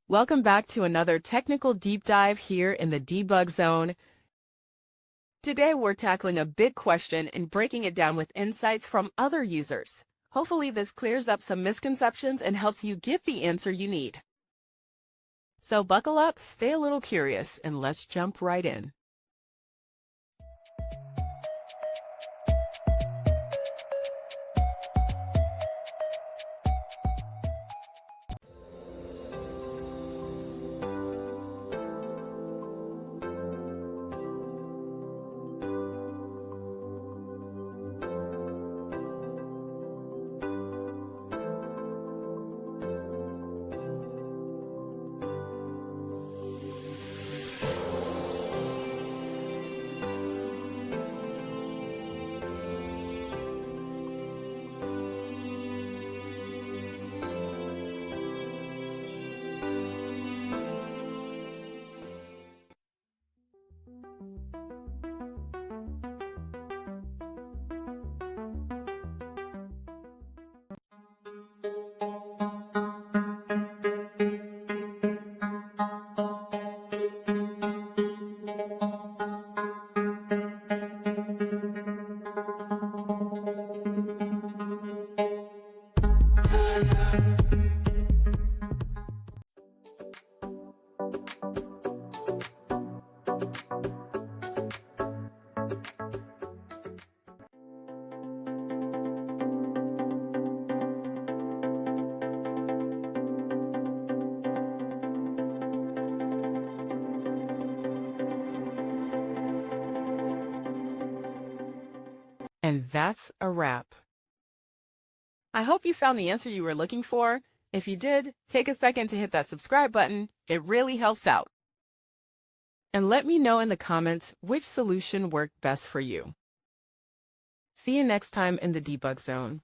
Welcome back to another technical deep dive here in the debug zone. Today we're tackling a big question and breaking it down with insights from other users. Hopefully this clears up some misconceptions and helps you get the answer you need. So buckle up, stay a little curious, and let's jump right in. And that's a wrap. I hope you found the answer you were looking for. If you did, take a second to hit that subscribe button. It really helps out. And let me know in the comments which solution worked best for you. See you next time in the debug zone.